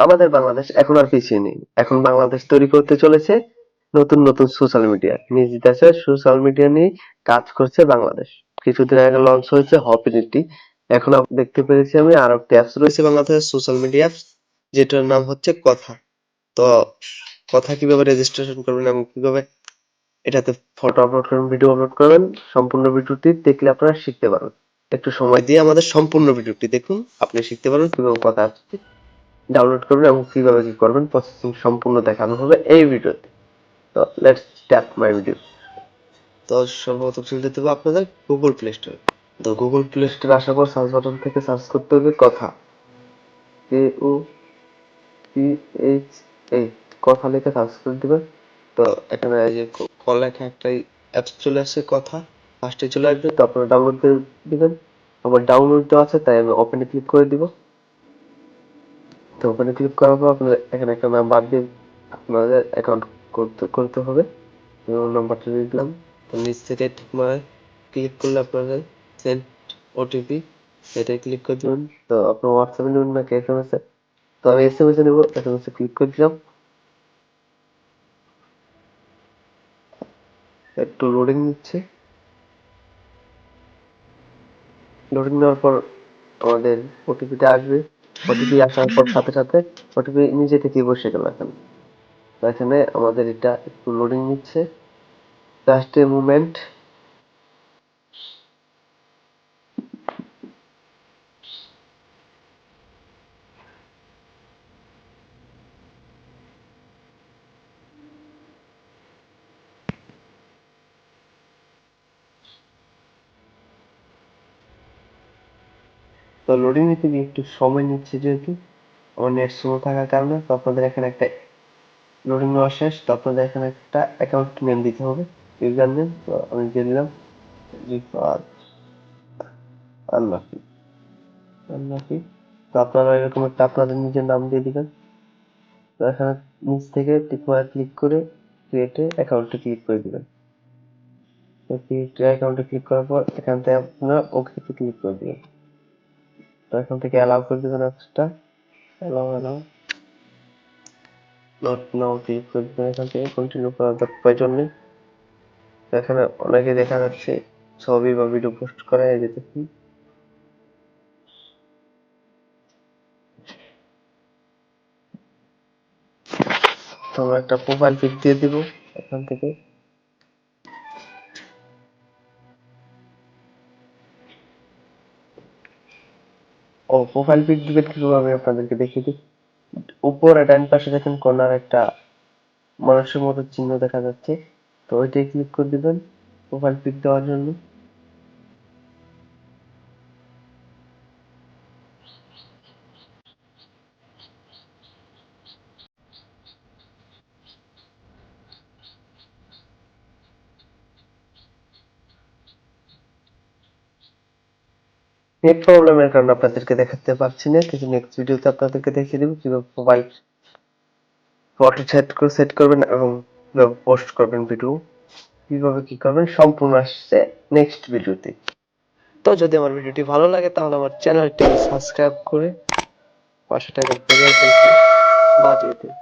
আমাদের বাংলাদেশ এখন আর পিছিয়ে নেই। এখন বাংলাদেশ তৈরি করতে চলেছে নতুন নতুন সোশ্যাল মিডিয়া। নিজ দেশে সোশ্যাল মিডিয়া নিয়ে কাজ করছে বাংলাদেশ। কিছুদিন আগে লঞ্চ হয়েছে হপিনিটি। এখন দেখতে পেরেছি আমি আরো একটা অ্যাপস রয়েছে বাংলাদেশের সোশ্যাল মিডিয়া অ্যাপস, যেটার নাম হচ্ছে কথা। তো কথা কিভাবে রেজিস্ট্রেশন করবেন এবং কিভাবে এটাতে ফটো আপলোড করবেন, ভিডিও আপলোড করবেন, সম্পূর্ণ ভিডিওটি দেখলে আপনারা শিখতে পারবেন। একটু সময় দিয়ে আমাদের সম্পূর্ণ ভিডিওটি দেখুন, আপনি শিখতে পারবেন কিভাবে কথা ডাউনলোড করবেন এবং কিভাবে কি করবেন, প্রসেসিং সম্পূর্ণ দেখানো হবে এই ভিডিওতে। তো লেটস স্টার্ট মাই ভিডিও। তো সর্বপ্রথম চলে যেতে হবে আপনাদের গুগল প্লে স্টোরে। তো গুগল প্লে স্টোরে আসার পর সার্চ বাটন থেকে সার্চ করতে হবে কথা, KOTHA, কথা লিখে সার্চ করে দিবেন। তো এখানে এই যে কল লেখা একটা অ্যাপস চলে আসছে কথা, ফার্স্টে চলে আসবে। তো আপনারা ডাউনলোড করে দিবেন। আমার ডাউনলোড দেওয়া আছে তাই আমি ওপেনে ক্লিক করে দিব। তো ওপেনে ক্লিক করার পর আপনাদের এখানে একটা নাম্বার দিয়ে আপনাদের অ্যাকাউন্ট করতে করতে হবে। নাম্বারটা দিয়ে দিলাম। তো নিচ থেকে মানে ক্লিক করলে আপনাদের সেন্ড ওটিপি, এটাই ক্লিক করে দেবেন। তো আপনার হোয়াটসঅ্যাপে নেবেন নাকি এসএমএস এ? তো আমি এসএমএস এ নেব, এসএমএস এ ক্লিক করে দিলাম। একটু লোডিং নিচ্ছে। লোডিং নেওয়ার পর আমাদের ওটিপিটা আসবে। ওটিপি আসার পর সাথে সাথে ওটিপি নিজে থেকেই বসে গেল এখানে। তো এখানে আমাদের এটা একটু লোডিং নিচ্ছে, জাস্ট এ মুভমেন্ট। তো লোডিং নিতে গিয়ে একটু সময় নিচ্ছে, যেহেতু আমার নেট স্লো থাকার কারণে। তো আপনাদের এখানে একটা লোডিং নেওয়া শেষ। তো আপনাদের এখানে একটা অ্যাকাউন্ট নেম দিতে হবে, ইউজার নেম। তো আমি দিয়ে দিলাম রিফাত আল্লাফি আল্লাফি। তো আপনারা এরকম একটা আপনাদের নিজের নাম দিয়ে দিবেন। তো এখানে নিচ থেকে টিকমার্ক ক্লিক করে ক্রিয়েটে অ্যাকাউন্টে ক্লিক করে দিবেন। তো ক্রিয়েটে অ্যাকাউন্টে ক্লিক করার পর এখান থেকে আপনারা ওকেতে ক্লিক করে দিবেন। তো এখান থেকে অ্যালাউ করে দিবেন একটা, অ্যালাউ নট নাও ক্লিক করে দিবেন। এখান থেকে কন্টিনিউ করার প্রয়োজন নেই। তো এখানে অনেকে দেখা যাচ্ছে ছবি বা ভিডিও পোস্ট করে যেতেছি। তো আমরা একটা প্রোফাইল পিক দিয়ে দিব এখান থেকে। ও প্রোফাইল পিক দিবেন কিভাবে আমি আপনাদেরকে দেখিয়ে দিই। উপরে ডান পাশে দেখেন কর্নার একটা মানুষের মতো চিহ্ন দেখা যাচ্ছে। তো ওইটাই ক্লিক করে দিবেন প্রোফাইল পিক দেওয়ার জন্য। নেট প্রবলেমের কারণে আপনাদেরকে দেখাতে পারছি না, কিন্তু নেক্সট ভিডিওতে আপনাদেরকে দেখিয়ে দেবো কিভাবে প্রোফাইল ফটো সেট করবেন এবং কিভাবে পোস্ট করবেন ভিডিও, কিভাবে কি করবেন সম্পূর্ণ আসছে নেক্সট ভিডিওতে। তো যদি আমার ভিডিওটি ভালো লাগে তাহলে আমার চ্যানেলটি সাবস্ক্রাইব করে পাশে থাকা বেল আইকনটি বাজিয়ে দিন।